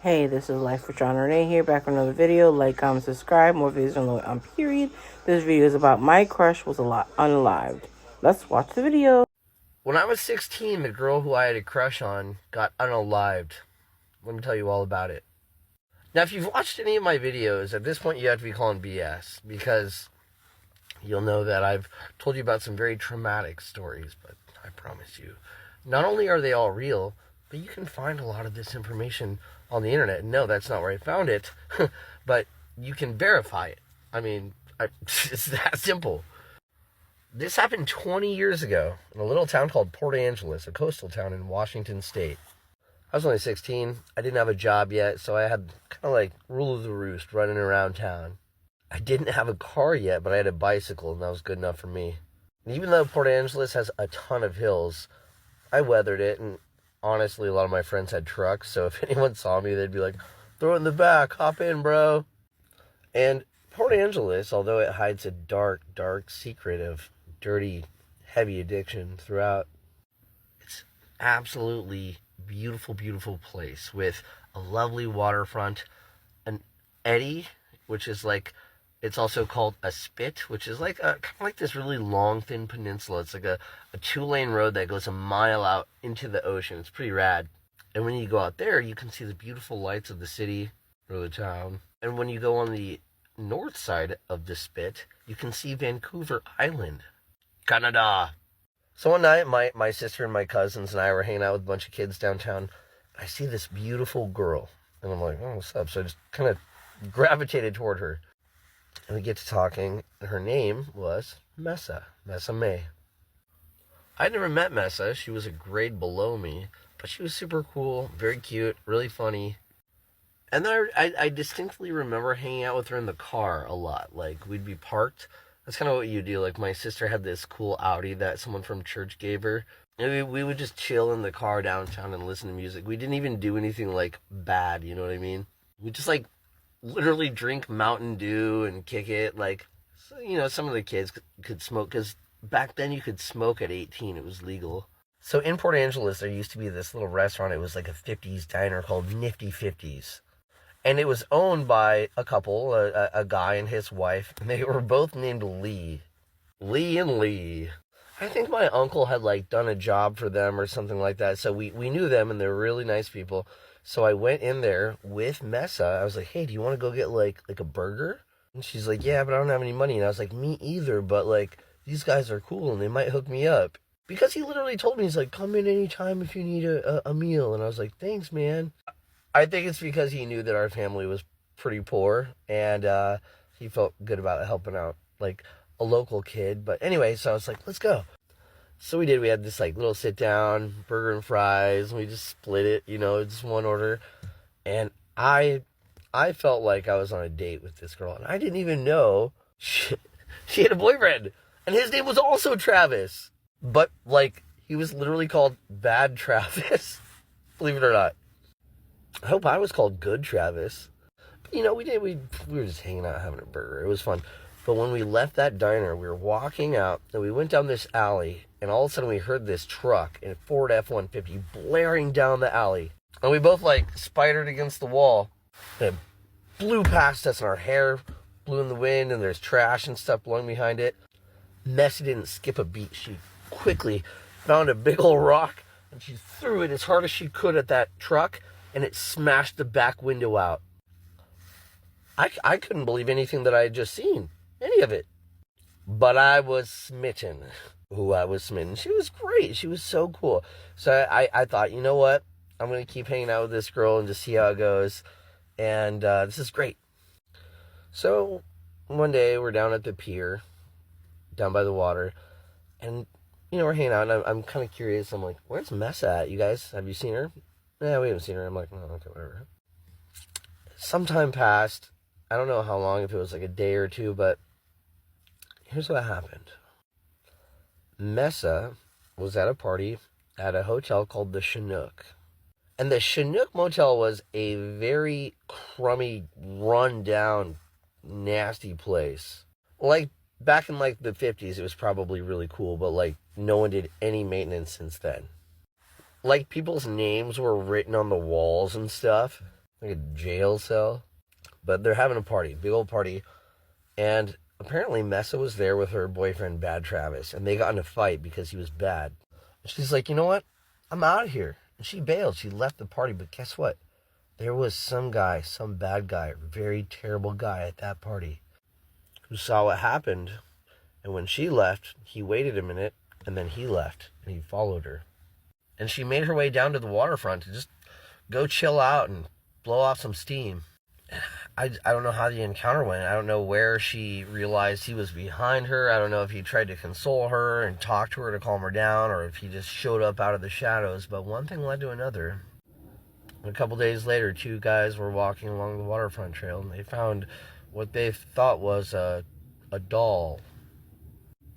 Hey, this is Life with John Renee here, back with another video. Like, comment, subscribe, more videos on period. This video is about my crush was unalived. Let's watch the video. When I was 16, the girl who I had a crush on got unalived. Let me tell you all about it. Now, if you've watched any of my videos, at this point you have to be calling BS, because you'll know that I've told you about some very traumatic stories, but I promise you, not only are they all real, but you can find a lot of this information on the internet. No, that's not where I found it, but you can verify it. I mean, it's that simple. This happened 20 years ago in a little town called Port Angeles, a coastal town in Washington State. I was only 16. I didn't have a job yet, so I had kind of like rule of the roost running around town. I didn't have a car yet, but I had a bicycle, and that was good enough for me. And even though Port Angeles has a ton of hills, I weathered it, and honestly, a lot of my friends had trucks, so if anyone saw me, they'd be like, throw it in the back, hop in, bro. And Port Angeles, although it hides a dark, dark secret of dirty, heavy addiction throughout, it's absolutely beautiful, beautiful place with a lovely waterfront, an eddy, which is like, it's also called a spit, which is like kind of like this really long, thin peninsula. It's like a 2-lane road that goes a mile out into the ocean. It's pretty rad. And when you go out there, you can see the beautiful lights of the city or the town. And when you go on the north side of the spit, you can see Vancouver Island, Canada. So one night, my sister and my cousins and I were hanging out with a bunch of kids downtown. I see this beautiful girl, and I'm like, oh, what's up? So I just kind of gravitated toward her. And we get to talking, and her name was Mesa May. I'd never met Mesa. She was a grade below me, but she was super cool, very cute, really funny. And then I distinctly remember hanging out with her in the car a lot. Like, we'd be parked. That's kind of what you do. Like, my sister had this cool Audi that someone from church gave her. And we would just chill in the car downtown and listen to music. We didn't even do anything, like, bad, you know what I mean? We just, like, literally drink Mountain Dew and kick it. Like, so, you know, some of the kids could smoke, because back then you could smoke at 18. It was legal. So in Port Angeles, there used to be this little restaurant. It was like a 50s diner called Nifty 50s. And it was owned by a couple, a guy and his wife. And they were both named Lee. Lee and Lee. I think my uncle had, like, done a job for them or something like that. So we knew them, and they were really nice people. So I went in there with Mesa. I was like, hey, do you want to go get, like a burger? And she's like, yeah, but I don't have any money. And I was like, me either, but, like, these guys are cool, and they might hook me up. Because he literally told me, he's like, come in anytime if you need a meal. And I was like, thanks, man. I think it's because he knew that our family was pretty poor, and he felt good about helping out, like, a local kid. But anyway, so I was like, let's go. So we did. We had this, like, little sit-down, burger and fries, and we just split it, you know, just one order. And I felt like I was on a date with this girl, and I didn't even know she had a boyfriend. And his name was also Travis. But, like, he was literally called Bad Travis. Believe it or not. I hope I was called Good Travis. But, you know, we were just hanging out having a burger. It was fun. But when we left that diner, we were walking out, and we went down this alley, and all of a sudden we heard this truck in a Ford F-150 blaring down the alley. And we both, like, spidered against the wall. And it blew past us, and our hair blew in the wind, and there's trash and stuff blowing behind it. Messy didn't skip a beat. She quickly found a big old rock, and she threw it as hard as she could at that truck, and it smashed the back window out. I couldn't believe anything that I had just seen. Any of it. But I was smitten. Ooh, I was smitten. She was great. She was so cool. So I thought, you know what? I'm going to keep hanging out with this girl and just see how it goes. And this is great. So one day we're down at the pier, down by the water. And, you know, we're hanging out. And I'm kind of curious. I'm like, where's Mesa at? You guys, have you seen her? Yeah, we haven't seen her. I'm like, oh, okay, whatever. Some time passed. I don't know how long, if it was like a day or two, but here's what happened. Mesa was at a party at a hotel called the Chinook. And the Chinook Motel was a very crummy, run-down, nasty place. Like, back in, like, the 50s, it was probably really cool, but, like, no one did any maintenance since then. Like, people's names were written on the walls and stuff. like a jail cell. But they're having a party, big old party. And apparently Mesa was there with her boyfriend, Bad Travis. And they got in a fight because he was bad. And she's like, you know what? I'm out of here. And she bailed. She left the party. But guess what? There was some guy, some bad guy, very terrible guy at that party who saw what happened. And when she left, he waited a minute. And then he left. And he followed her. And she made her way down to the waterfront to just go chill out and blow off some steam. I don't know how the encounter went. I don't know where she realized he was behind her. I don't know if he tried to console her and talk to her to calm her down, or if he just showed up out of the shadows. But one thing led to another. A couple days later, two guys were walking along the waterfront trail, and they found what they thought was a doll.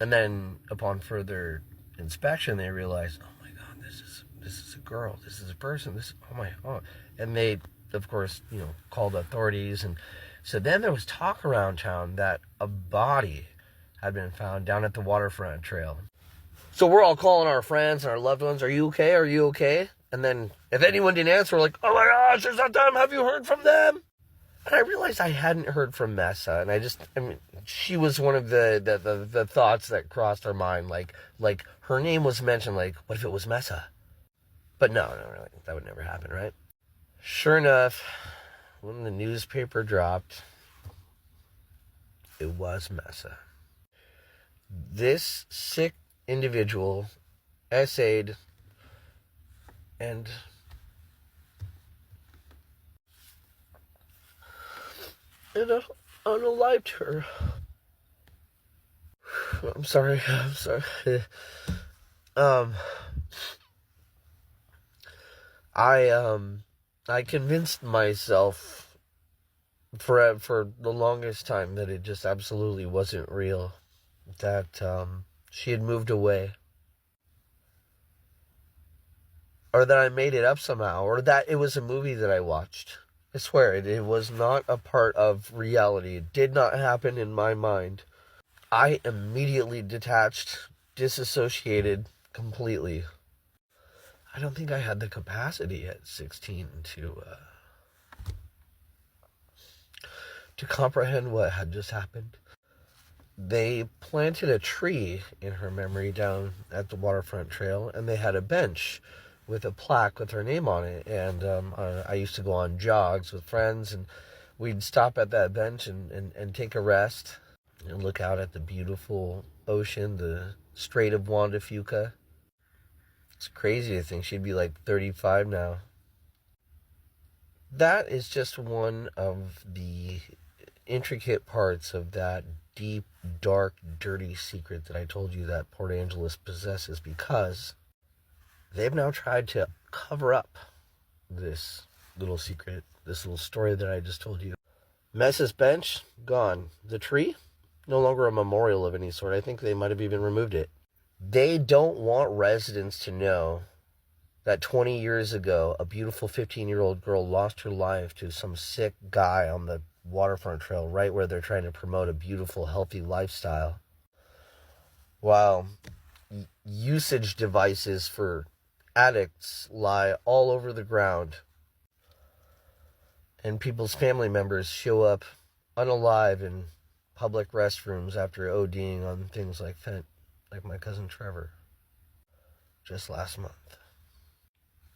And then, upon further inspection, they realized, oh my God, this is a girl. This is a person. And they, of course, called authorities. And so then there was talk around town that a body had been found down at the waterfront trail. So we're all calling our friends and our loved ones, are you okay? Are you okay? And then if anyone didn't answer, we're like, oh my gosh, there's not them. Have you heard from them? And I realized I hadn't heard from Mesa. And she was one of the thoughts that crossed our mind. Like her name was mentioned, like, what if it was Mesa? But no, really, that would never happen, right? Sure enough, when the newspaper dropped, it was Mesa. This sick individual essayed and unalived her. I'm sorry. I convinced myself for the longest time that it just absolutely wasn't real, that she had moved away, or that I made it up somehow, or that it was a movie that I watched. I swear, it was not a part of reality. It did not happen in my mind. I immediately detached, disassociated completely. I don't think I had the capacity at 16 to comprehend what had just happened. They planted a tree in her memory down at the waterfront trail, and they had a bench with a plaque with her name on it. And I used to go on jogs with friends, and we'd stop at that bench and take a rest and look out at the beautiful ocean, the Strait of Juan de Fuca. It's crazy to think she'd be like 35 now. That is just one of the intricate parts of that deep, dark, dirty secret that I told you that Port Angeles possesses, because they've now tried to cover up this little secret, this little story that I just told you. Mesa's bench, gone. The tree, no longer a memorial of any sort. I think they might have even removed it. They don't want residents to know that 20 years ago, a beautiful 15-year-old girl lost her life to some sick guy on the waterfront trail, right where they're trying to promote a beautiful, healthy lifestyle. While usage devices for addicts lie all over the ground, and people's family members show up unalive in public restrooms after ODing on things like fent, like my cousin Trevor, just last month.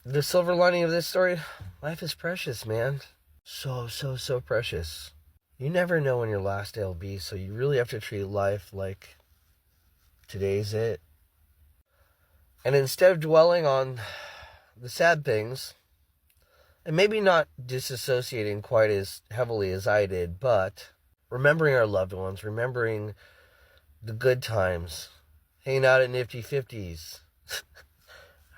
The silver lining of this story, life is precious, man. So precious. You never know when your last day will be, so you really have to treat life like today's it. And instead of dwelling on the sad things, and maybe not disassociating quite as heavily as I did, but remembering our loved ones, remembering the good times, hanging out at Nifty 50s,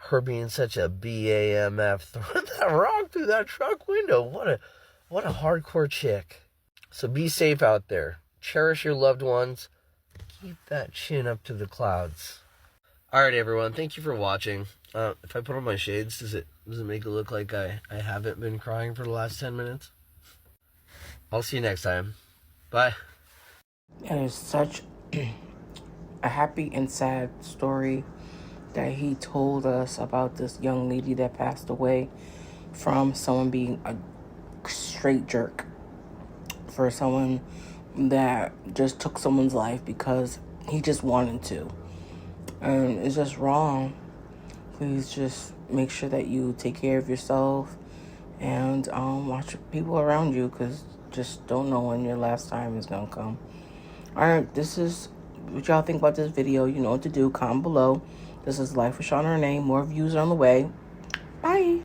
her being such a BAMF, throwing that rock through that truck window. What a hardcore chick. So be safe out there. Cherish your loved ones. Keep that chin up to the clouds. Alright, everyone. Thank you for watching. If I put on my shades, does it make it look like I haven't been crying for the last 10 minutes? I'll see you next time. Bye. And it's such a happy and sad story that he told us about this young lady that passed away from someone being straight jerk for someone that just took someone's life because he just wanted to. And it's just wrong. Please just make sure that you take care of yourself and watch people around you, because just don't know when your last time is going to come. Alright, this is what y'all think about this video. You know what to do. Comment below. This is Life with Shauna Renee. More views are on the way. Bye.